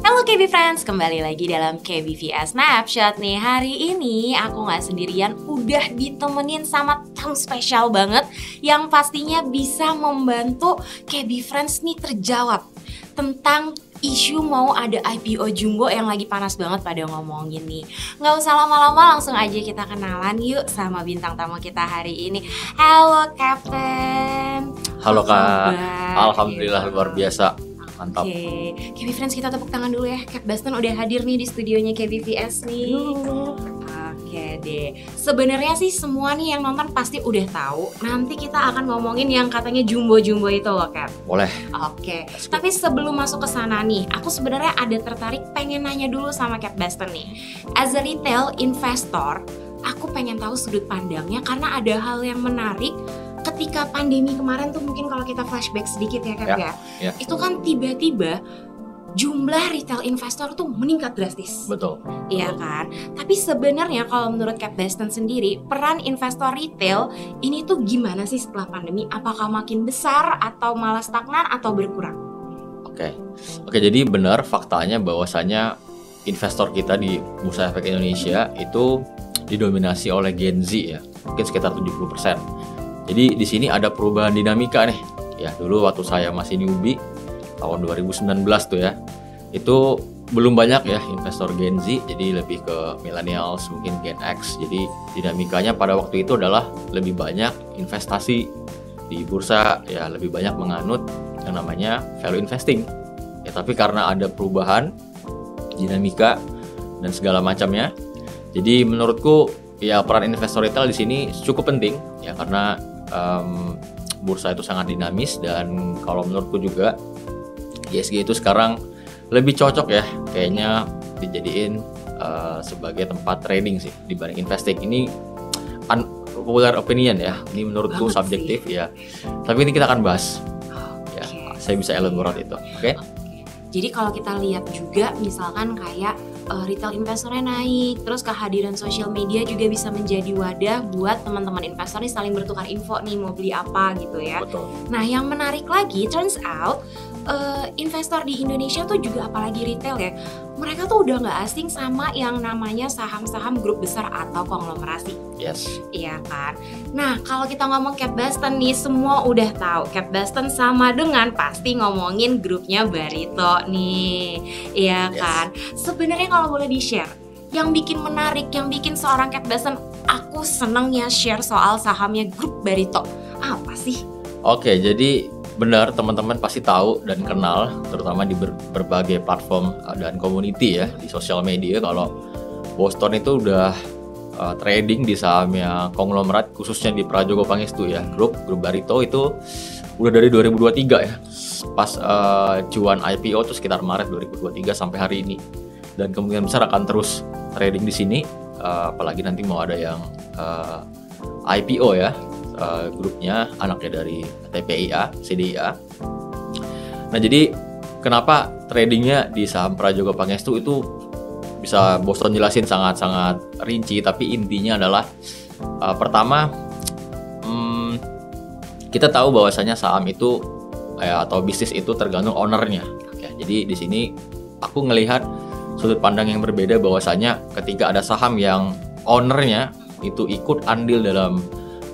Halo KB Friends, kembali lagi dalam KBVS Snapshot nih. Hari ini aku gak sendirian, udah ditemenin sama tamu spesial banget yang pastinya bisa membantu KB Friends nih terjawab tentang isu mau ada IPO Jumbo yang lagi panas banget pada ngomongin nih. Gak usah lama-lama, langsung aja kita kenalan yuk sama bintang tamu kita hari ini. Halo Captain. Halo Kak, alhamdulillah luar biasa. Mantap. Oke, KB Friends kita tepuk tangan dulu ya. Cap Baston udah hadir nih di studionya KBVS nih. Oke deh. Sebenarnya sih semua nih yang nonton pasti udah tahu. Nanti kita akan ngomongin yang katanya jumbo-jumbo itu loh, Cap. Boleh. Oke. Tapi sebelum masuk ke sana nih, aku sebenarnya ada tertarik pengen nanya dulu sama Cap Baston nih. As a retail investor, aku pengen tahu sudut pandangnya karena ada hal yang menarik. Ketika pandemi kemarin tuh mungkin kalau kita flashback sedikit ya Cap ya. Itu kan tiba-tiba jumlah retail investor tuh meningkat drastis. Betul. Iya kan? Tapi sebenarnya kalau menurut Cap Baston sendiri, peran investor retail ini tuh gimana sih setelah pandemi? Apakah makin besar atau malah stagnan atau berkurang? Oke, jadi benar faktanya bahwasanya investor kita di Bursa Efek Indonesia itu didominasi oleh Gen Z ya. Mungkin sekitar 70%. Jadi di sini ada perubahan dinamika nih. Ya, dulu waktu saya masih newbie tahun 2019 tuh ya. Itu belum banyak ya investor Gen Z, jadi lebih ke millennials, mungkin Gen X. Jadi dinamikanya pada waktu itu adalah lebih banyak investasi di bursa, ya lebih banyak menganut yang namanya value investing. Ya, tapi karena ada perubahan dinamika dan segala macamnya, jadi menurutku ya peran investor retail di sini cukup penting ya, karena bursa itu sangat dinamis, dan kalau menurutku juga ISG itu sekarang lebih cocok ya kayaknya dijadiin sebagai tempat trading sih dibanding investing. Ini unpopular opinion ya, ini menurutku subjektif ya, tapi ini kita akan bahas. Ya, saya bisa elaborate itu. Oke. Jadi kalau kita lihat juga misalkan kayak retail investornya naik, terus kehadiran sosial media juga bisa menjadi wadah buat teman-teman investor nih saling bertukar info nih mau beli apa gitu ya. Betul. Nah yang menarik lagi, turns out investor di Indonesia tuh juga apalagi retail ya, mereka tuh udah nggak asing sama yang namanya saham-saham grup besar atau konglomerasi. Yes. Iya kan. Nah kalau kita ngomong Cap Baston nih, semua udah tahu Cap Baston sama dengan pasti ngomongin grupnya Barito nih, iya kan. Sebenarnya kalau boleh di-share, yang bikin menarik, yang bikin seorang Cap Baston aku senengnya share soal sahamnya grup Barito, apa sih? Oke, jadi benar teman-teman pasti tahu dan kenal, terutama di berbagai platform dan community ya di sosial media, kalau Boston itu udah trading di sahamnya konglomerat, khususnya di Prajogo Pangestu ya, grup Barito itu udah dari 2023 ya, pas cuan IPO tuh sekitar Maret 2023 sampai hari ini, dan kemungkinan besar akan terus trading di sini, apalagi nanti mau ada yang IPO ya. Grupnya anaknya dari TPIA, CDIA. Nah jadi kenapa tradingnya di saham Prajogo Pangestu itu bisa Boston jelasin sangat-sangat rinci, tapi intinya adalah pertama kita tahu bahwasanya saham itu atau bisnis itu tergantung ownernya. Jadi di sini aku ngelihat sudut pandang yang berbeda, bahwasanya ketika ada saham yang ownernya itu ikut andil dalam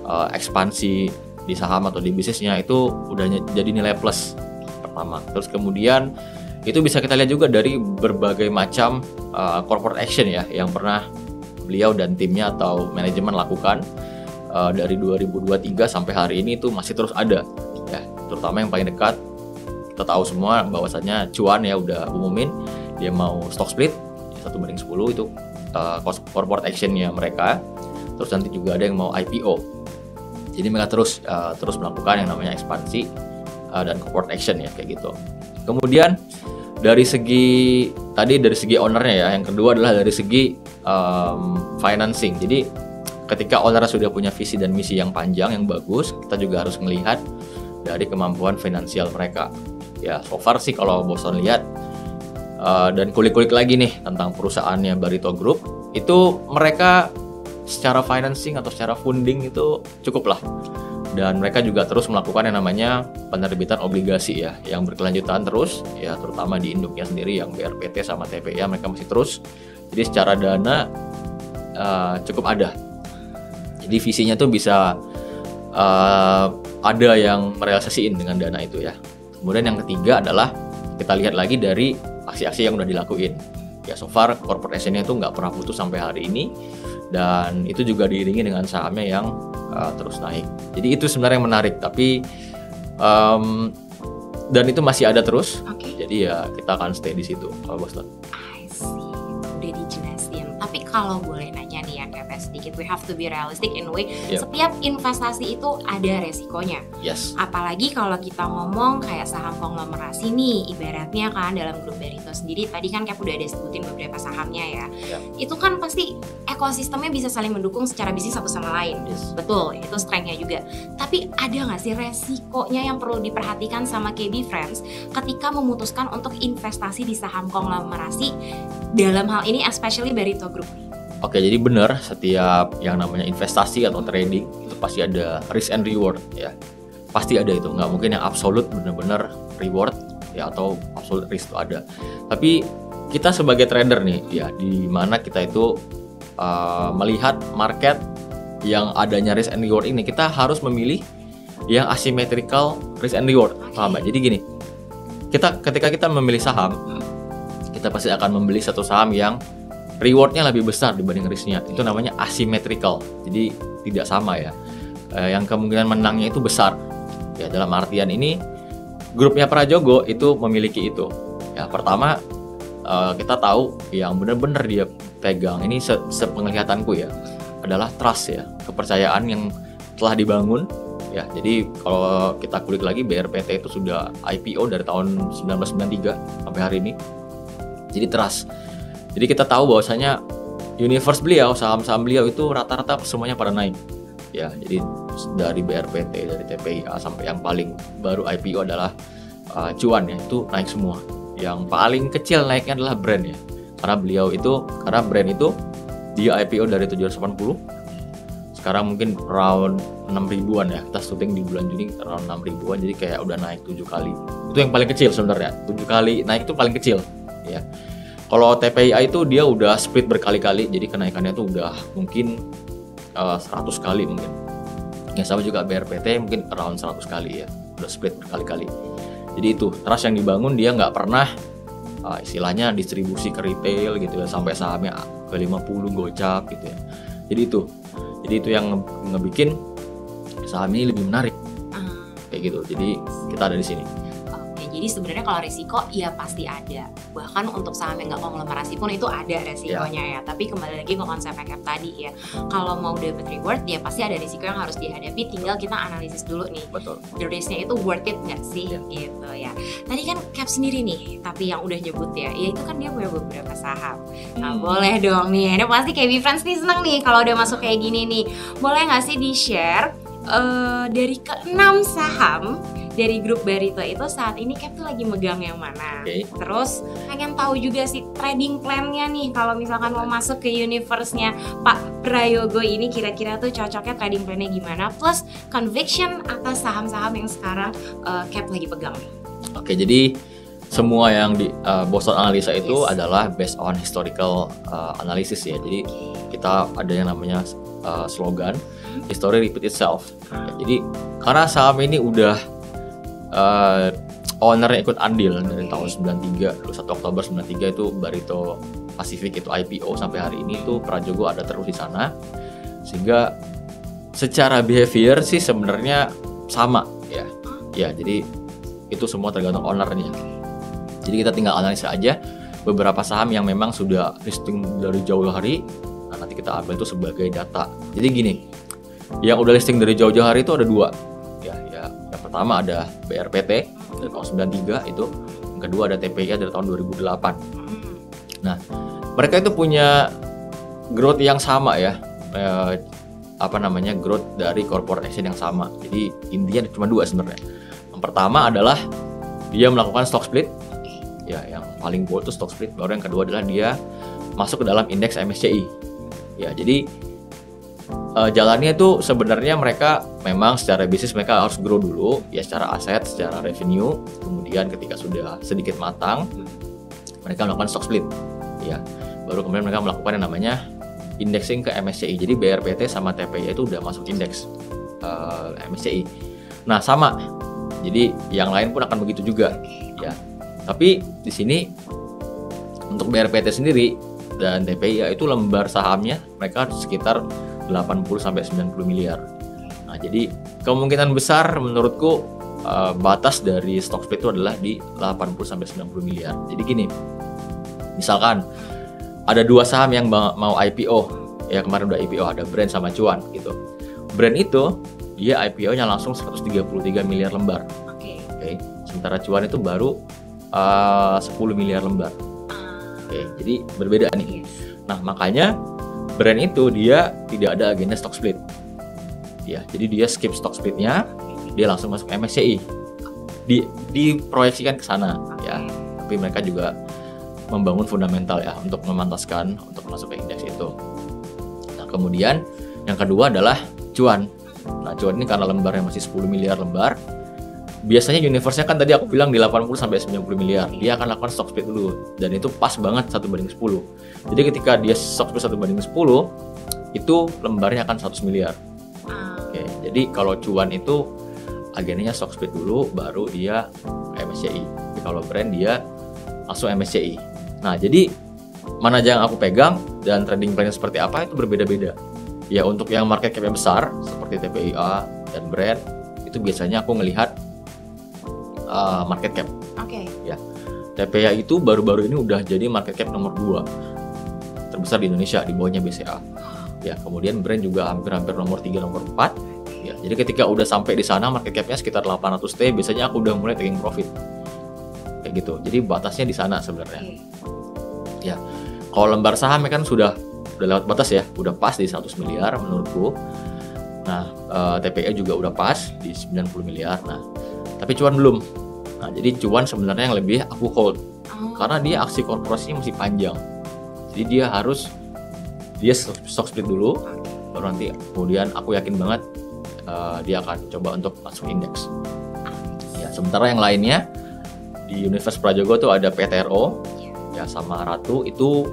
ekspansi di saham atau di bisnisnya, itu udah jadi nilai plus pertama. Terus kemudian itu bisa kita lihat juga dari berbagai macam corporate action ya yang pernah beliau dan timnya atau manajemen lakukan dari 2023 sampai hari ini, itu masih terus ada ya. Terutama yang paling dekat, kita tahu semua bahwasanya cuan ya udah umumin dia mau stock split 1/10 itu corporate actionnya mereka. Terus nanti juga ada yang mau IPO. Jadi mereka terus melakukan yang namanya ekspansi dan corporate action ya kayak gitu. Kemudian dari segi ownernya ya, yang kedua adalah dari segi financing. Jadi ketika owner sudah punya visi dan misi yang panjang yang bagus, kita juga harus melihat dari kemampuan finansial mereka. Ya so far sih kalau Boston lihat dan kulik-kulik lagi nih tentang perusahaannya Barito Group, itu mereka secara financing atau secara funding itu cukup lah. Dan mereka juga terus melakukan yang namanya penerbitan obligasi ya, yang berkelanjutan terus ya, terutama di induknya sendiri yang BRPT sama TPIA mereka masih terus. Jadi secara dana cukup ada. Jadi visinya tuh bisa ada yang merealisasiin dengan dana itu ya. Kemudian yang ketiga adalah kita lihat lagi dari aksi-aksi yang udah dilakuin. Ya so far corporate actionnya itu nggak pernah putus sampai hari ini, dan itu juga diiringi dengan sahamnya yang terus naik. Jadi itu sebenarnya yang menarik, tapi dan itu masih ada terus. Jadi ya kita akan stay di situ kalau Boston. I see, udah dijelasin. Tapi kalau boleh nanya nih ya Cap, sedikit, we have to be realistic in a way. Setiap investasi itu ada resikonya. Yes. Apalagi kalau kita ngomong kayak saham konglomerasi nih, ibaratnya kan dalam grup Barito sendiri, tadi kan Cap udah ada sebutin beberapa sahamnya ya. Itu kan pasti ekosistemnya bisa saling mendukung secara bisnis satu sama lain. Betul, itu strength-nya juga. Tapi ada nggak sih resikonya yang perlu diperhatikan sama KB Friends ketika memutuskan untuk investasi di saham konglomerasi, dalam hal ini especially Barito Group? Oke, jadi benar, setiap yang namanya investasi atau trading itu pasti ada risk and reward ya. Pasti ada itu, nggak mungkin yang absolut benar-benar reward ya atau absolute risk itu ada. Tapi kita sebagai trader nih ya, di mana kita itu melihat market yang adanya risk and reward ini, kita harus memilih yang asymmetrical risk and reward. Paham? Jadi gini, ketika kita memilih saham, kita pasti akan membeli satu saham yang rewardnya lebih besar dibanding risknya. Itu namanya asymmetrical. Jadi tidak sama ya. Yang kemungkinan menangnya itu besar. Ya dalam artian ini grupnya Prajogo itu memiliki itu. Ya pertama kita tahu yang benar-benar dia pegang ini sepenglihatanku ya adalah trust ya, kepercayaan yang telah dibangun. Ya, jadi kalau kita kulik lagi BRPT itu sudah IPO dari tahun 1993 sampai hari ini. Jadi trust. Jadi kita tahu bahwasanya universe beliau, saham-saham beliau itu rata-rata semuanya pada naik. Ya, jadi dari BRPT, dari TPIA sampai yang paling baru IPO adalah Cuan ya, itu naik semua. Yang paling kecil naiknya adalah brand ya. Karena brand itu dia IPO dari 780. Sekarang mungkin round 6 ribuan ya. Kita syuting di bulan Juni round 6 ribuan, jadi kayak udah naik 7 kali. Itu yang paling kecil sebenarnya. 7 kali naik itu paling kecil ya. Kalau TPIA itu dia udah split berkali-kali, jadi kenaikannya tuh udah mungkin 100 kali mungkin. Ya sama juga BRPT mungkin around 100 kali ya, udah split berkali-kali. Jadi itu trust yang dibangun, dia nggak pernah istilahnya distribusi ke retail gitu ya, sampai sahamnya ke 50 gocap gitu ya. Jadi itu yang ngebikin saham ini lebih menarik kayak gitu. Jadi kita ada di sini. Jadi sebenarnya kalau risiko ya pasti ada. Bahkan untuk saham yang nggak konglomerasi pun itu ada risikonya ya. Tapi kembali lagi ke konsep Cap tadi ya. Kalau mau dapat reward ya pasti ada risiko yang harus dihadapi. Tinggal kita analisis dulu nih. Betul. The risk-nya itu worth it nggak sih gitu ya. Tadi kan Cap sendiri nih, tapi yang udah nyebut ya itu kan dia punya beberapa saham. Nah boleh dong nih. Ini pasti KB Friends nih seneng nih kalau udah masuk kayak gini nih. Boleh nggak sih di-share dari ke-6 saham dari grup Barito itu saat ini Cap tuh lagi megang yang mana? Terus pengen tahu juga sih trading plan-nya nih, kalau misalkan mau masuk ke universe-nya Pak Prayogo ini kira-kira tuh cocoknya trading plan-nya gimana? Plus conviction atas saham-saham yang sekarang Cap lagi pegang nih. Oke, jadi semua yang di Boston Analisa itu adalah based on historical analysis ya. Jadi kita ada yang namanya slogan history repeat itself. Jadi karena saham ini udah ownernya ikut andil dari tahun 93, 1 Oktober 93 itu Barito Pacific itu IPO sampai hari ini itu Prajogo ada terus di sana, sehingga secara behavior sih sebenarnya sama ya. Ya, jadi itu semua tergantung ownernya. Jadi kita tinggal analisa aja beberapa saham yang memang sudah listing dari jauh hari. Nah, nanti kita ambil itu sebagai data. Jadi gini, yang udah listing dari jauh-jauh hari itu ada 2. Yang pertama ada BRPT dari tahun 93 itu, yang kedua ada TPIA dari tahun 2008. Nah, mereka itu punya growth yang sama ya, growth dari corporate action yang sama. Jadi intinya cuma 2 sebenarnya. Yang pertama adalah dia melakukan stock split, ya yang paling bold itu stock split. Baru yang kedua adalah dia masuk ke dalam indeks MSCI. Ya, jadi jalannya itu sebenarnya mereka memang secara bisnis mereka harus grow dulu ya, secara aset, secara revenue. Kemudian ketika sudah sedikit matang, mereka melakukan stock split ya. Baru kemudian mereka melakukan yang namanya indexing ke MSCI. Jadi BRPT sama TPI itu udah masuk indeks MSCI. Nah, sama. Jadi yang lain pun akan begitu juga ya. Tapi di sini untuk BRPT sendiri dan TPI itu lembar sahamnya mereka sekitar 80-90 miliar. Nah, jadi kemungkinan besar menurutku batas dari stock split itu adalah di 80-90 miliar. Jadi gini, misalkan ada 2 saham yang mau IPO, ya kemarin udah IPO, ada Brand sama Cuan gitu. Brand itu dia IPO-nya langsung 133 miliar lembar. Oke. Sementara Cuan itu baru 10 miliar lembar. Oke, jadi berbeda nih. Nah, makanya Brand itu dia tidak ada agenda stock split. Ya, jadi dia skip stock splitnya, dia langsung masuk MSCI. Diproyeksikan ke sana ya. Tapi mereka juga membangun fundamental ya untuk memantaskan untuk masuk ke indeks itu. Nah, kemudian yang kedua adalah Cuan. Nah, Cuan ini karena lembarnya masih 10 miliar lembar, biasanya universe-nya kan tadi aku bilang di 80-90 miliar. Dia akan lakukan stock split dulu, dan itu pas banget 1/10. Jadi ketika dia stock split 1/10, itu lembarnya akan 100 miliar. Oke, jadi kalau Cuan itu agendanya stock split dulu, baru dia MSCI. Tapi kalau Brand dia langsung MSCI. Nah, jadi mana aja yang aku pegang dan trading plan-nya seperti apa itu berbeda-beda. Ya, untuk yang market cap yang besar seperti TPIA dan Brand itu biasanya aku ngelihat market cap. Ya, TPIA itu baru-baru ini udah jadi market cap nomor 2 terbesar di Indonesia, di bawahnya BCA. Ya, kemudian Brand juga hampir-hampir nomor 3, nomor 4. Ya, jadi ketika udah sampai di sana market cap-nya sekitar 800 T, biasanya aku udah mulai taking profit. Kayak gitu. Jadi batasnya di sana sebenarnya. Ya, kalau lembar saham kan sudah lewat batas ya, udah pas di 100 miliar menurutku. Nah, TPI juga udah pas di 90 miliar. Nah, tapi Cuan belum. Nah, jadi Cuan sebenarnya yang lebih aku hold. Karena dia aksi korporasinya masih panjang. Jadi dia stock split dulu, baru nanti kemudian aku yakin banget dia akan coba untuk masuk indeks. Ya, sementara yang lainnya di Universitas Prajogo tuh ada PTRO ya sama Ratu, itu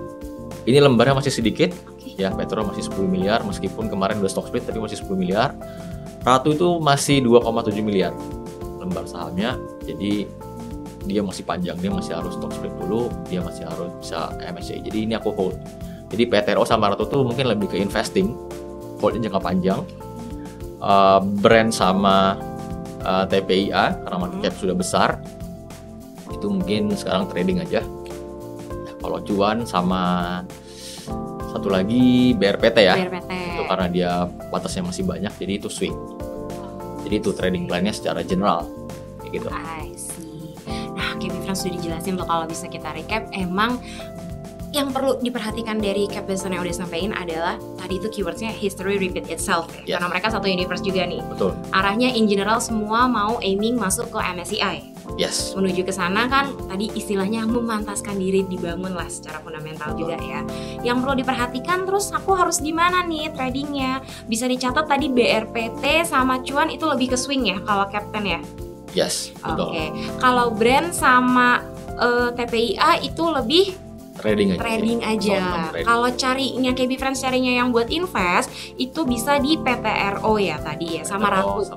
ini lembarnya masih sedikit. Ya, PTRO masih 10 miliar meskipun kemarin udah stock split tapi masih 10 miliar. Ratu itu masih 2,7 miliar lembar sahamnya. Jadi dia masih panjang, dia masih harus stock split dulu, dia masih harus bisa MSCI. Jadi ini aku hold. Jadi PTRO sama Ratu tuh mungkin lebih ke investing, holdnya jangka panjang. Brand sama TPIA karena market cap sudah besar, itu mungkin sekarang trading aja. Kalau Cuan sama satu lagi BRPT ya, itu karena dia batasnya masih banyak, jadi itu swing. Jadi itu trading plan-nya secara general, kayak gitu. I see. Nah, Kevin Franz sudah dijelasin loh, kalau bisa kita recap, emang yang perlu diperhatikan dari cap baseline yang udah sampaikan adalah tadi itu keywordsnya history repeat itself ya. Karena mereka satu universe juga nih. Betul. Arahnya in general semua mau aiming masuk ke MSCI. Yes. Menuju ke sana kan tadi istilahnya memantaskan diri, dibangun lah secara fundamental juga ya. Yang perlu diperhatikan terus aku harus gimana nih tradingnya. Bisa dicatat tadi BRPT sama Cuan itu lebih ke swing ya kalau Captain ya. Yes, betul. Oke. Kalau Brand sama TPIA itu lebih trading aja. Kalau carinya KB Friends, carinya yang buat invest itu bisa di PTRO ya tadi ya, sama Ratu.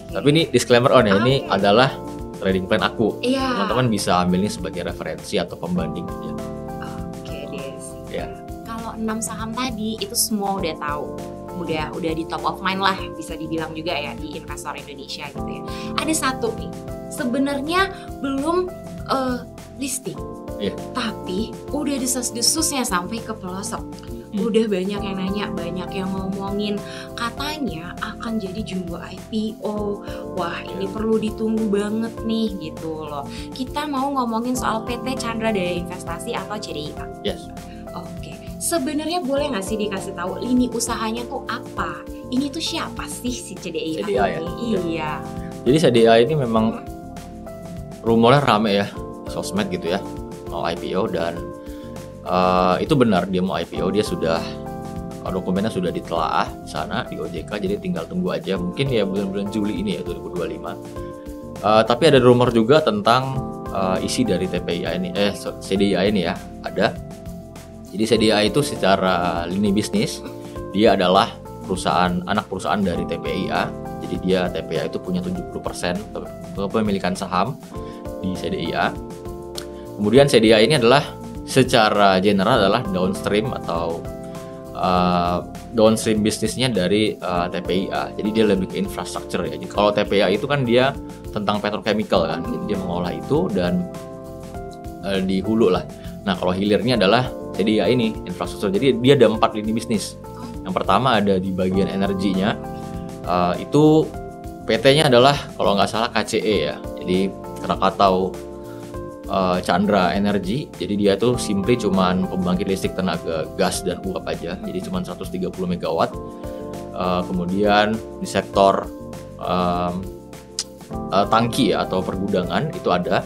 Tapi ini disclaimer ya, ini adalah trading plan aku. Iya. Teman-teman bisa ambil ini sebagai referensi atau pembanding aja. Oke deh. Ya. Kalau 6 saham tadi itu semua udah tahu. Udah di top of mind lah, bisa dibilang juga ya di investor Indonesia gitu ya. Ada satu nih, sebenarnya belum listing. Yeah. Tapi udah desas-desusnya sampai ke pelosok. Udah banyak yang nanya, banyak yang ngomongin, katanya akan jadi jumbo IPO. Wah, ini perlu ditunggu banget nih gitu loh. Kita mau ngomongin soal PT Chandra Daya Investasi atau CDIA. Yes. Oke, sebenarnya boleh nggak sih dikasih tahu lini usahanya tuh apa? Ini tuh siapa sih si CDIA ini? Ya? Iya. Jadi CDIA ini memang rumornya rame ya, sosmed gitu ya, mau IPO, dan itu benar dia mau IPO. Dia sudah dokumennya sudah ditelaah di sana di OJK, jadi tinggal tunggu aja mungkin ya bulan-bulan Juli ini ya 2025. Tapi ada rumor juga tentang isi dari TPIA ini, CDIA ini ya ada. Jadi CDIA itu secara lini bisnis dia adalah anak perusahaan dari TPIA. Jadi dia TPIA itu punya 70% kepemilikan saham di CDIA. Kemudian CDIA ini adalah secara general adalah downstream atau downstream bisnisnya dari TPIA. Jadi dia lebih ke infrastruktur ya. Jadi kalau TPIA itu kan dia tentang petrochemical kan. Jadi dia mengolah itu dan di hulu lah. Nah kalau hilirnya adalah CDIA ini infrastruktur. Jadi dia ada 4 lini bisnis. Yang pertama ada di bagian energinya. Itu PT-nya adalah kalau nggak salah KCE ya. Jadi Krakatau Chandra Energy. Jadi dia tuh simply cuman pembangkit listrik tenaga gas dan uap aja. Jadi cuman 130 megawatt. Kemudian di sektor tangki ya, atau pergudangan itu ada.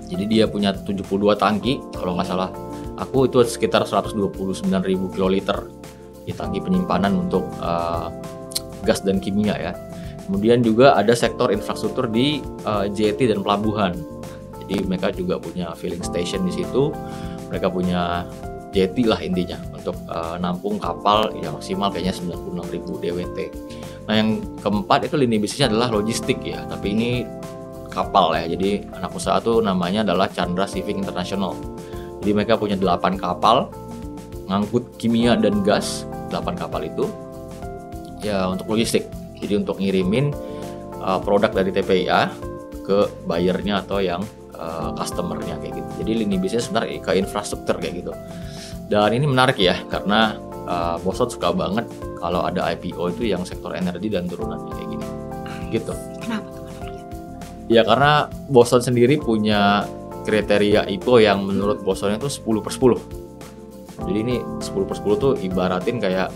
Jadi dia punya 72 tangki kalau nggak salah. Aku itu sekitar 129.000 kiloliter di tangki penyimpanan untuk gas dan kimia ya. Kemudian juga ada sektor infrastruktur di jetty dan pelabuhan. Jadi mereka juga punya filling station di situ. Mereka punya jetty lah intinya untuk nampung kapal yang maksimal kayaknya 96.000 DWT. Nah yang keempat itu lini bisnisnya adalah logistik ya. Tapi ini kapal ya. Jadi anak usaha tuh namanya adalah Chandra Shipping International. Jadi mereka punya 8 kapal ngangkut kimia dan gas. 8 kapal itu ya untuk logistik. Jadi untuk ngirimin produk dari TPIA ke buyernya atau yang customernya kayak gitu. Jadi lini bisnis sebenarnya ke infrastruktur kayak gitu. Dan ini menarik ya karena Boston suka banget kalau ada IPO itu yang sektor energi dan turunannya kayak gini. Gitu. Kenapa tuh menariknya? Ya karena Boston sendiri punya kriteria IPO yang menurut Boston itu 10/10. Jadi ini 10/10 tuh ibaratin kayak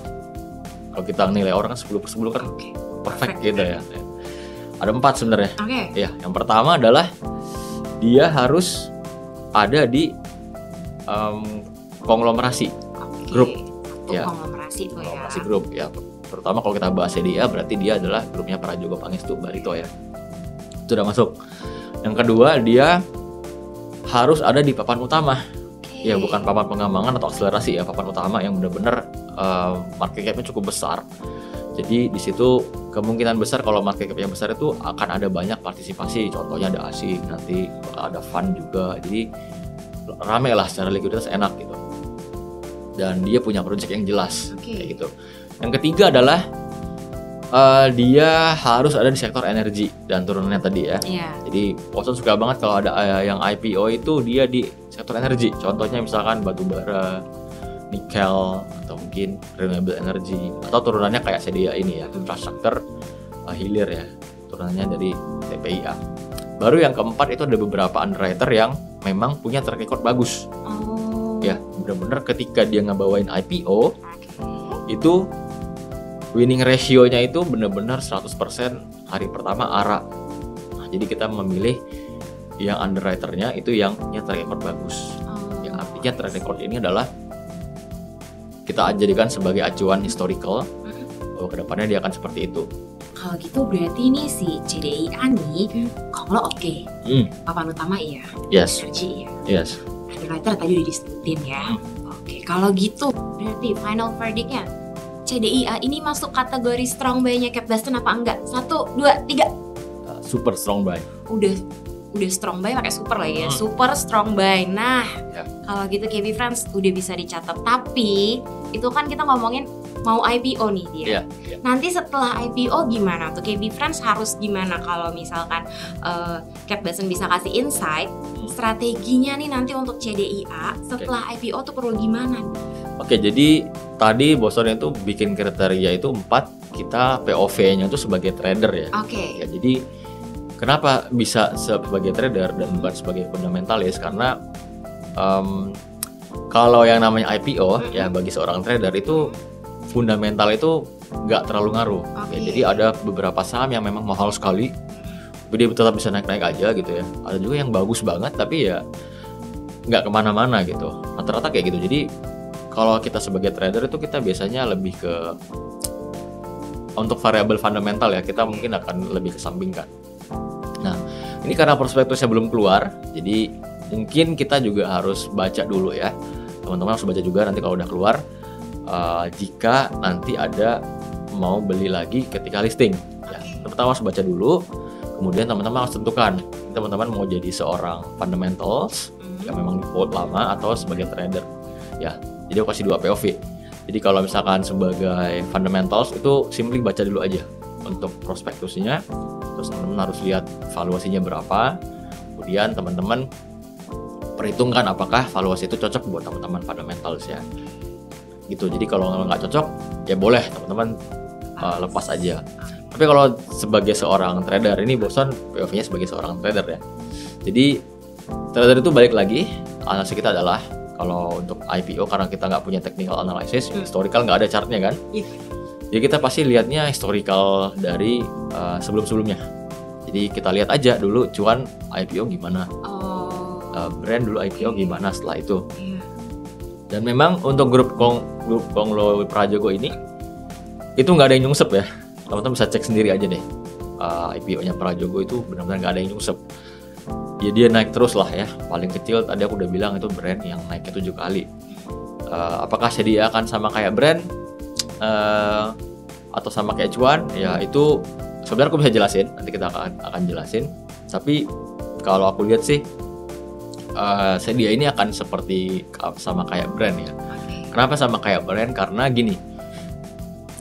kalau kita nilai orang 10/10 kan perfect gitu ya. Ada 4 sebenarnya. Ya, yang pertama adalah dia harus ada di konglomerasi grup. Ya, konglomerasi grup ya. Terutama kalau kita bahas CDIA berarti dia adalah grupnya Prajogo Pangestu Barito ya. Itu udah masuk. Yang kedua dia harus ada di papan utama. Ya bukan papan pengembangan atau akselerasi ya, papan utama yang benar-benar market cap-nya cukup besar. Jadi di situ kemungkinan besar kalau market cap-nya besar itu akan ada banyak partisipasi. Contohnya ada asing, nanti ada fund juga. Jadi rame lah secara likuiditas enak gitu. Dan dia punya project yang jelas kayak gitu. Yang ketiga adalah dia harus ada di sektor energi dan turunannya tadi ya. Jadi Watson suka banget kalau ada yang IPO itu dia di sektor energi. Contohnya misalkan batu bara, nikel, atau mungkin renewable energy, atau turunannya kayak CDIA ini ya, infrastruktur hilir ya, turunannya dari TPIA. Baru yang keempat itu ada beberapa underwriter yang memang punya track record bagus. Ya, benar-benar ketika dia ngebawain IPO itu winning ratio-nya itu benar-benar 100% hari pertama ARA. Nah, jadi kita memilih yang underwriter-nya itu yang punya track record bagus. Yang artinya track record ini adalah kita jadikan sebagai acuan historical bahwa kedepannya dia akan seperti itu. Kalau gitu berarti ini si CDIA nih kalau papan utama iya, energi iya, underwriter tadi udah disebutin ya. Kalau gitu berarti final verdict-nya CDIA ini masuk kategori strong buy-nya Capbuston apa enggak? 1, 2, 3. Super strong buy. Udah strong buy pakai super lagi ya. Super strong buy. Nah, kalau gitu KB Friends udah bisa dicatat. Tapi itu kan kita ngomongin mau IPO nih dia. Nanti setelah IPO gimana tuh KB Friends harus gimana kalau misalkan Capbuston bisa kasih insight strateginya nih nanti untuk CDIA setelah IPO tuh perlu gimana? Jadi tadi Boston itu bikin kriteria itu 4, kita POV-nya itu sebagai trader ya. Ya, jadi kenapa bisa sebagai trader dan bukan sebagai fundamentalis? Karena kalau yang namanya IPO ya bagi seorang trader itu fundamental itu nggak terlalu ngaruh. Ya, jadi ada beberapa saham yang memang mahal sekali, tapi dia tetap bisa naik-naik aja gitu ya. Ada juga yang bagus banget tapi ya nggak kemana-mana gitu. Rata-rata kayak gitu. Jadi kalau kita sebagai trader itu kita biasanya lebih ke untuk variabel fundamental ya, kita mungkin akan lebih kesampingkan. Nah, ini karena prospektusnya belum keluar, jadi mungkin kita juga harus baca dulu ya. Teman-teman harus baca juga nanti kalau udah keluar, jika nanti ada mau beli lagi ketika listing. Ya, pertama harus baca dulu, kemudian teman-teman harus tentukan teman-teman mau jadi seorang fundamentals yang memang di hold lama atau sebagai trader. Ya, jadi aku kasih 2 POV. Jadi kalau misalkan sebagai fundamentals itu simply baca dulu aja untuk prospektusnya, terus teman-teman harus lihat valuasinya berapa, kemudian teman-teman perhitungkan apakah valuasi itu cocok buat teman-teman fundamentals ya. Gitu. Jadi kalau nggak cocok ya boleh teman-teman lepas aja. Tapi kalau sebagai seorang trader, ini bosan POV-nya sebagai seorang trader ya. Jadi trader itu balik lagi, analisis kita adalah kalau untuk IPO karena kita nggak punya technical analysis, historical nggak ada chartnya kan. Jadi kita pasti lihatnya historical dari sebelum-sebelumnya. Jadi kita lihat aja dulu cuan IPO gimana, brand dulu IPO gimana setelah itu. Dan memang untuk grup Konglo Prajogo ini itu nggak ada yang nyungsep ya. Teman-teman bisa cek sendiri aja deh. IPO-nya Prajogo itu benar-benar nggak ada yang nyungsep. Ya dia naik terus lah ya. Paling kecil tadi aku udah bilang itu brand yang naiknya 7 kali. Apakah dia akan sama kayak brand atau sama kayak cuan? Ya itu sebenarnya aku bisa jelasin. Nanti kita akan jelasin. Tapi kalau aku lihat sih Sedia ini akan seperti sama kayak brand ya. Kenapa sama kayak brand? Karena gini.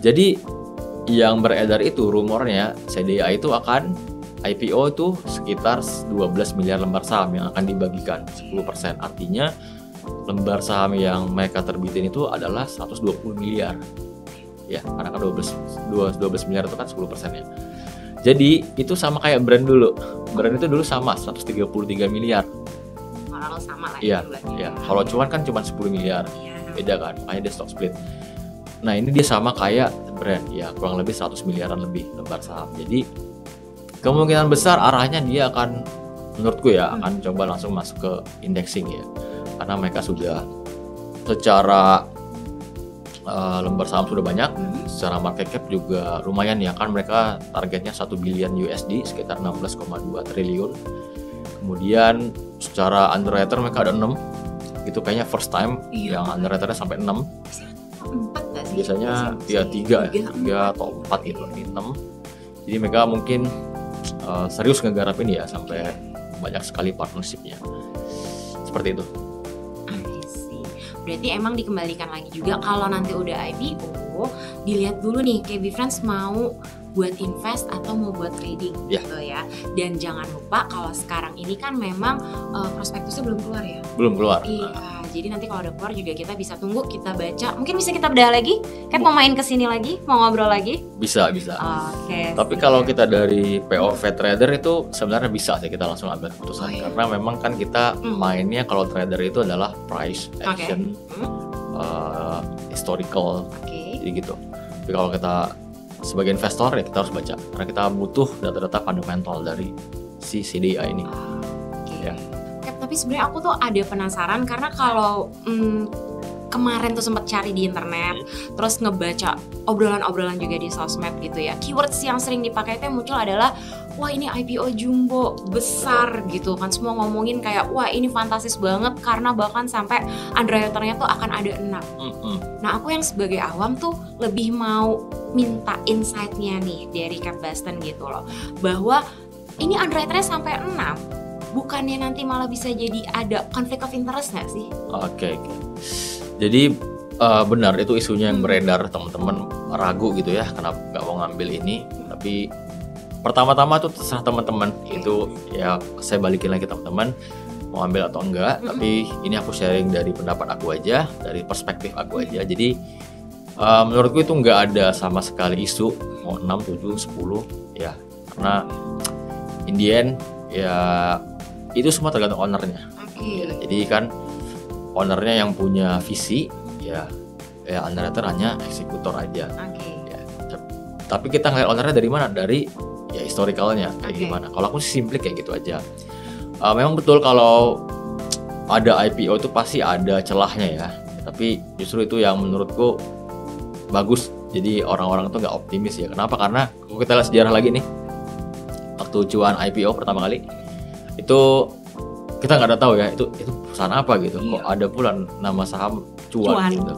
Jadi yang beredar itu rumornya Sedia itu akan IPO itu sekitar 12 miliar lembar saham yang akan dibagikan 10%. Artinya lembar saham yang mereka terbitin itu adalah 120 miliar. Ya, karena kan 12 miliar itu kan 10% ya. Jadi itu sama kayak brand dulu. Brand itu dulu sama 133 miliar. Kalau sama lah ya. Iya. Kalau cuan kan cuma 10 miliar. Beda kan, makanya dia stock split. Nah, ini dia sama kayak brand ya, kurang lebih 100 miliaran lebih lembar saham. Jadi kemungkinan besar arahnya dia akan, menurutku ya, akan coba langsung masuk ke indexing ya. Karena mereka sudah secara lembar saham sudah banyak, secara market cap juga lumayan ya, kan mereka targetnya 1 billion USD, sekitar 16,2 triliun. Kemudian secara underwriter mereka ada 6, gitu kayaknya first time yang underwriternya sampai 6. 4 nggak sih? Biasanya ya 3 atau 4 gitu, ini 6. Jadi mereka mungkin serius ngegarap ini ya, sampai banyak sekali partnershipnya. Seperti itu. Berarti emang dikembalikan lagi juga kalau nanti udah IPO, dilihat dulu nih KB Friends mau buat invest atau mau buat trading gitu ya. Dan jangan lupa kalau sekarang ini kan memang prospektusnya belum keluar ya. Belum keluar. Iya. Jadi nanti kalau udah keluar juga kita bisa tunggu, kita baca. Mungkin bisa kita bedah lagi. Kan mau main kesini lagi, mau ngobrol lagi. Bisa. Oke. Tapi kalau kita dari POV trader itu sebenarnya bisa sih kita langsung ambil keputusan. Karena memang kan kita mainnya kalau trader itu adalah price action, historical, jadi gitu. Tapi kalau kita sebagai investor ya kita harus baca. Karena kita butuh data-data fundamental dari si CDI ini. Ya. Tapi sebenarnya aku tuh ada penasaran karena kalau kemarin tuh sempat cari di internet, terus ngebaca obrolan-obrolan juga di sosmed gitu ya. Keywords yang sering dipakai itu yang muncul adalah wah ini IPO jumbo besar gitu kan. Semua ngomongin kayak wah ini fantastis banget karena bahkan sampai underwriternya tuh akan ada 6. Nah aku yang sebagai awam tuh lebih mau minta insight-nya nih dari Cap Boston gitu loh. Bahwa ini underwriternya sampai 6. Bukannya nanti malah bisa jadi ada conflict of interest nggak sih? Oke. Jadi benar itu isunya yang beredar, teman-teman ragu gitu ya kenapa nggak mau ngambil ini. Tapi pertama-tama tuh terserah teman-teman, itu ya saya balikin lagi teman-teman mau ambil atau enggak. Tapi ini aku sharing dari pendapat aku aja, dari perspektif aku aja. Jadi menurutku itu nggak ada sama sekali isu mau 6, 7, 10 ya, karena in the end ya itu semua tergantung ownernya. Ya, jadi kan ownernya yang punya visi ya underwriter hanya eksekutor aja. Ya, tapi kita ngeliat ownernya dari mana? Dari ya historicalnya kayak gimana. Kalau aku simply kayak gitu aja. Memang betul kalau ada IPO itu pasti ada celahnya ya. Tapi justru itu yang menurutku bagus. Jadi orang-orang tuh nggak optimis ya. Kenapa? Karena kalau kita lihat sejarah lagi nih, waktu cuan IPO pertama kali itu kita nggak ada tahu ya itu perusahaan apa gitu. Kok ada pula nama saham cuan. Gitu.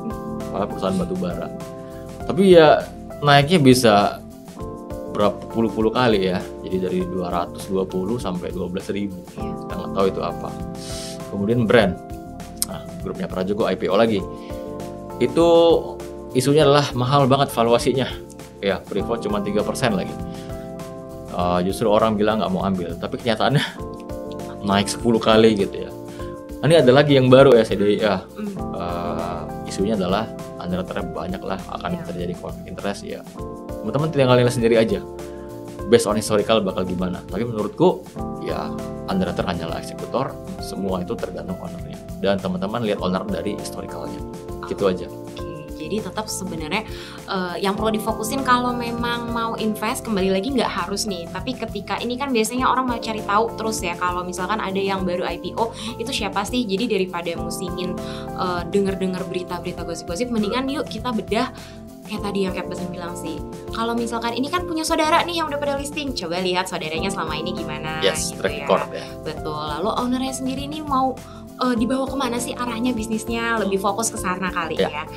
Malah perusahaan batu bara. Tapi ya naiknya bisa berapa puluh kali ya. Jadi dari 220 sampai 12.000. Kita nggak tahu itu apa. Kemudian brand. Nah, grupnya Prajogo IPO lagi. Itu isunya adalah mahal banget valuasinya. Ya, free float cuma 3% lagi. Justru orang bilang nggak mau ambil, tapi kenyataannya naik 10 kali gitu ya. Nah, ini ada lagi yang baru ya CDI ya. Isunya adalah underwater banyak lah akan terjadi konflik interest ya. Teman-teman tinggal nilai sendiri aja. Based on historical bakal gimana. Tapi menurutku ya underwater hanyalah eksekutor, semua itu tergantung ownernya. Dan teman-teman lihat owner dari historicalnya. Gitu aja. Jadi tetap sebenarnya yang perlu difokusin kalau memang mau invest, kembali lagi nggak harus nih. Tapi ketika ini kan biasanya orang mau cari tahu terus ya, kalau misalkan ada yang baru IPO itu siapa sih. Jadi daripada musingin denger-denger berita-berita gosip-gosip, mendingan yuk kita bedah. Kayak tadi yang Kak Besan bilang sih, kalau misalkan ini kan punya saudara nih yang udah pada listing, coba lihat saudaranya selama ini gimana. Yes, gitu track record ya. Betul. Lalu ownernya sendiri nih mau dibawa kemana sih arahnya bisnisnya, lebih fokus ke sana kali ya.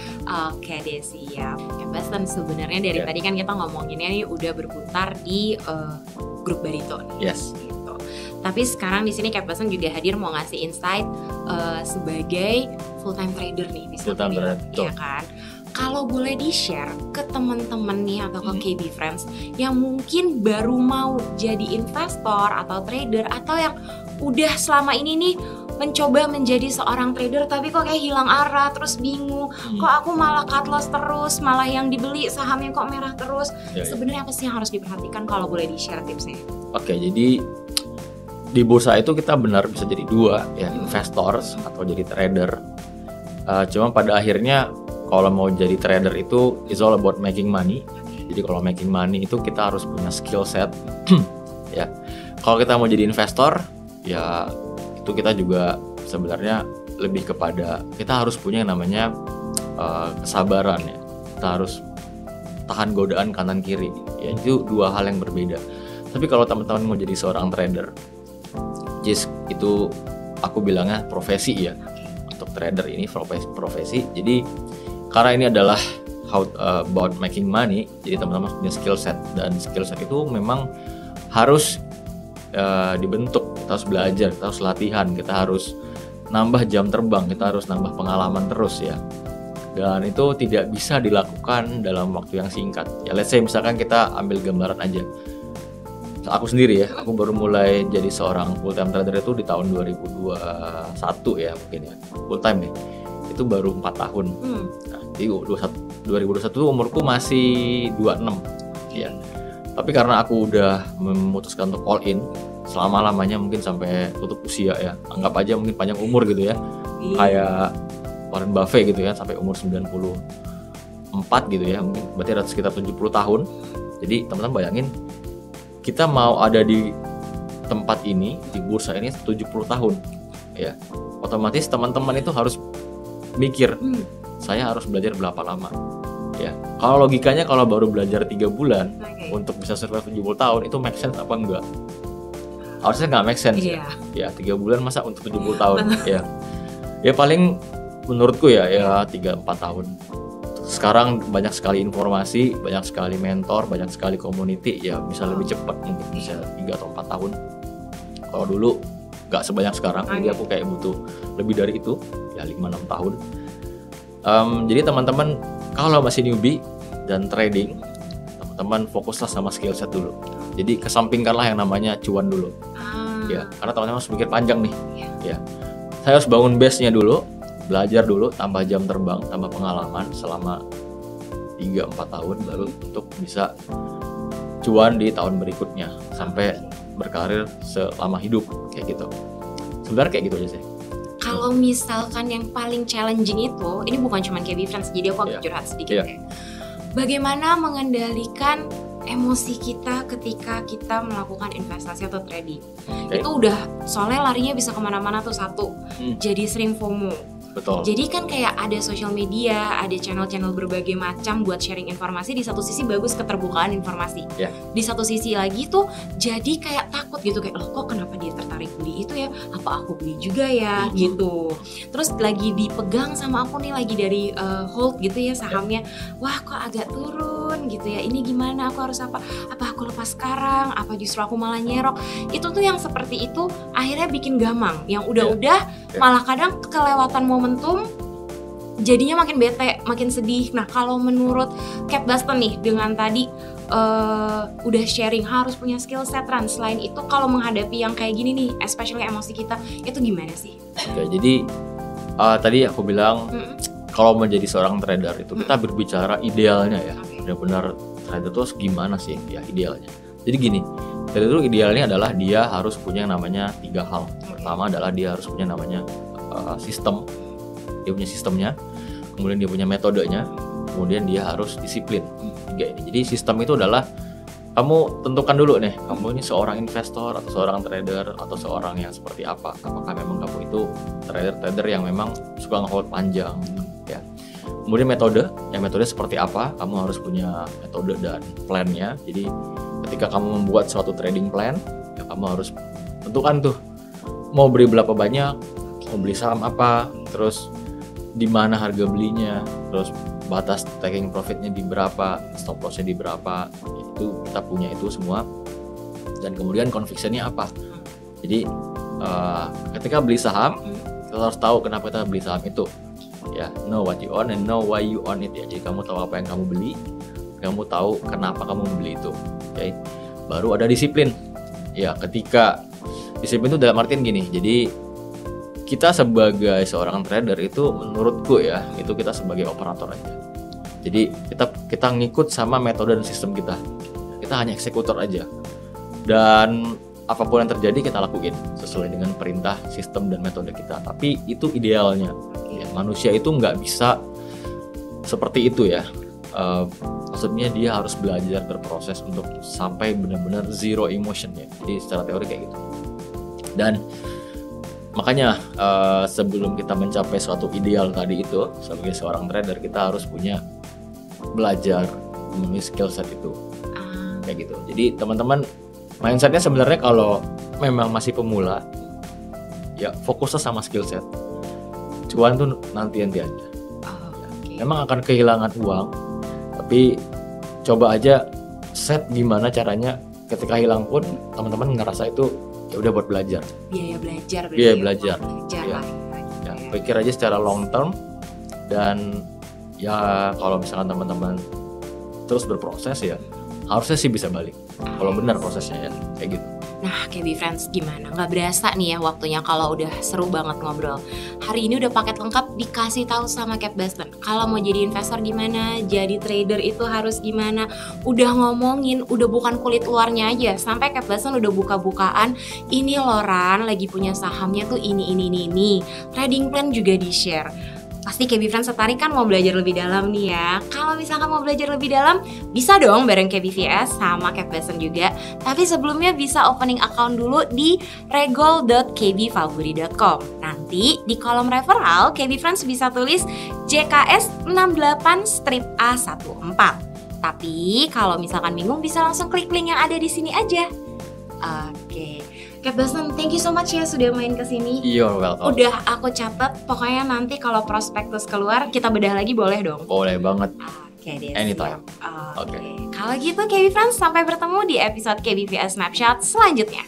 Oke deh, siap. Kak Besan, sebenarnya dari tadi kan kita ngomonginnya nih udah berputar di grup Barito nih. Yes. Gitu. Tapi sekarang di sini Kak Besan juga hadir mau ngasih insight sebagai full time trader nih, bisa dibilang, ya kan? Kalau boleh di-share ke teman-teman nih atau ke KB Friends yang mungkin baru mau jadi investor atau trader, atau yang udah selama ini nih mencoba menjadi seorang trader tapi kok kayak hilang arah, terus bingung, kok aku malah cut loss terus, malah yang dibeli sahamnya kok merah terus. Sebenarnya apa sih yang harus diperhatikan kalau boleh di-share tipsnya? Oke, jadi di bursa itu kita benar bisa jadi dua ya, investors atau jadi trader. Cuma pada akhirnya kalau mau jadi trader itu is all about making money. Jadi kalau making money itu kita harus punya skill set. Ya. Kalau kita mau jadi investor, ya itu kita juga sebenarnya lebih kepada kita harus punya yang namanya kesabaran ya. Kita harus tahan godaan kanan kiri. Ya, itu dua hal yang berbeda. Tapi kalau teman-teman mau jadi seorang trader, itu aku bilangnya profesi ya. Untuk trader ini profesi. Jadi karena ini adalah about making money, jadi teman-teman punya skill set, dan skill set itu memang harus dibentuk. Kita harus belajar, kita harus latihan, kita harus nambah jam terbang, kita harus nambah pengalaman terus ya. Dan itu tidak bisa dilakukan dalam waktu yang singkat. Ya let's say misalkan kita ambil gambaran aja. Aku sendiri ya, aku baru mulai jadi seorang full time trader itu di tahun 2021 ya mungkin ya, full time nih. Itu baru 4 tahun. Nah, di 2021 umurku masih 26 ya. Tapi karena aku udah memutuskan untuk all in selama-lamanya, mungkin sampai tutup usia ya. Anggap aja mungkin panjang umur gitu ya. Kayak Warren Buffett gitu ya, sampai umur 94 gitu ya. Mungkin berarti ada sekitar 70 tahun. Jadi teman-teman bayangin, kita mau ada di tempat ini, di bursa ini 70 tahun ya. Otomatis teman-teman itu harus mikir, saya harus belajar berapa lama ya. Kalau logikanya kalau baru belajar 3 bulan untuk bisa survive 70 tahun itu make sense apa enggak? Harusnya nggak make sense ya 3 bulan masa untuk 70 tahun ya paling menurutku ya 3-4 tahun. Sekarang banyak sekali informasi, banyak sekali mentor, banyak sekali community, ya bisa lebih cepat, mungkin bisa 3 atau 4 tahun. Kalau dulu nggak sebanyak sekarang, jadi aku kayak butuh lebih dari itu, ya 5-6 tahun. Jadi teman-teman kalau masih newbie dan trading, teman-teman fokuslah sama skill set dulu. Jadi kesampingkanlah yang namanya cuan dulu. Ya, karena teman-teman harus mikir panjang nih. Ya, saya harus bangun base-nya dulu, belajar dulu, tambah jam terbang, tambah pengalaman selama 3-4 tahun, baru untuk bisa cuan di tahun berikutnya sampai berkarir selama hidup kayak gitu. Sebenarnya kayak gitu aja sih. Kalau misalkan yang paling challenging itu, ini bukan cuma KB Friends, jadi aku agak curhat sedikit ya. Bagaimana mengendalikan emosi kita ketika kita melakukan investasi atau trading? Itu udah soalnya larinya bisa kemana-mana tuh satu, jadi sering FOMO. Betul. Jadi kan kayak ada social media, ada channel-channel berbagai macam buat sharing informasi. Di satu sisi bagus keterbukaan informasi. Ya. Di satu sisi lagi tuh jadi kayak takut gitu, kayak loh kok kenapa dia tertarik beli itu ya? Apa aku beli juga ya gitu. Terus lagi dipegang sama aku nih, lagi dari hold gitu ya sahamnya. Wah kok agak turun gitu ya. Ini gimana? Aku harus apa? Apa aku lepas sekarang? Apa justru aku malah nyerok? Itu tuh yang seperti itu akhirnya bikin gamang. Yang udah-udah malah kadang kelewatan momentum, jadinya makin bete, makin sedih. Nah kalau menurut Kate Buston nih, dengan tadi udah sharing harus punya skill set Ran, selain itu kalau menghadapi yang kayak gini nih, especially emosi kita, itu gimana sih? Oke, jadi tadi aku bilang kalau menjadi seorang trader itu kita berbicara idealnya ya. Benar-benar trader itu gimana sih ya idealnya. Jadi gini, trader itu idealnya adalah dia harus punya yang namanya 3 hal. Pertama adalah dia harus punya namanya sistem. Dia punya sistemnya, kemudian dia punya metodenya, kemudian dia harus disiplin. 3 ini. Jadi sistem itu adalah kamu tentukan dulu nih, kamu ini seorang investor atau seorang trader atau seorang yang seperti apa. Apakah memang kamu itu trader yang memang suka nge-hold panjang ya. Kemudian metode seperti apa, kamu harus punya metode dan plan-nya. Jadi ketika kamu membuat suatu trading plan, ya kamu harus tentukan tuh mau beli berapa banyak, mau beli saham apa, terus di mana harga belinya, terus batas taking profitnya di berapa, stop lossnya di berapa, itu kita punya itu semua. Dan kemudian convictionnya apa. Jadi ketika beli saham, kita harus tahu kenapa kita beli saham itu. Ya, know what you own and know why you own it ya. Jadi kamu tahu apa yang kamu beli, kamu tahu kenapa kamu membeli itu. Oke. Baru ada disiplin. Ya, ketika disiplin itu dalam artian gini. Jadi kita sebagai seorang trader itu menurutku ya, itu kita sebagai operator aja. Jadi kita ngikut sama metode dan sistem kita. Kita hanya eksekutor aja. Dan apapun yang terjadi kita lakuin sesuai dengan perintah sistem dan metode kita. Tapi itu idealnya. Ya, manusia itu nggak bisa seperti itu ya. Maksudnya dia harus belajar berproses untuk sampai benar-benar zero emotion ya. Jadi secara teori kayak gitu. Dan makanya sebelum kita mencapai suatu ideal tadi itu, sebagai seorang trader kita harus punya belajar memenuhi skill set itu. Kayak gitu. Jadi teman-teman mindsetnya sebenarnya kalau memang masih pemula, ya fokusnya sama skill set. Cuan tuh nanti aja. Memang akan kehilangan uang, tapi coba aja set gimana caranya ketika hilang pun teman-teman ngerasa itu ya udah buat belajar. Biaya belajar. Ya. Ya, pikir aja secara long term, dan ya kalau misalkan teman-teman terus berproses ya harusnya sih bisa balik kalau benar prosesnya ya kayak gitu. Nah, KB Friends, gimana? Nggak berasa nih ya waktunya kalau udah seru banget ngobrol. Hari ini udah paket lengkap dikasih tahu sama Kate Buston. Kalau mau jadi investor gimana, jadi trader itu harus gimana. Udah ngomongin, udah bukan kulit luarnya aja. Sampai Kate Buston udah buka-bukaan. Ini loh Ran, lagi punya sahamnya tuh ini. Trading plan juga di-share. Pasti KB Friends tertarik kan mau belajar lebih dalam nih ya. Kalau misalkan mau belajar lebih dalam, bisa dong bareng KBVS sama Kate Buston juga. Tapi sebelumnya bisa opening account dulu di regol.kbvalburi.com. Nanti di kolom referral, KB Friends bisa tulis JKS68-A14. Tapi kalau misalkan bingung bisa langsung klik link yang ada di sini aja. Oke. Kate Buston, thank you so much ya sudah main kesini. You're welcome. Udah aku catat, pokoknya nanti kalau prospektus keluar kita bedah lagi boleh dong? Boleh banget. Oke deh. Anytime. Oke. Kalau gitu KB Friends, sampai bertemu di episode KBVS Snapshot selanjutnya.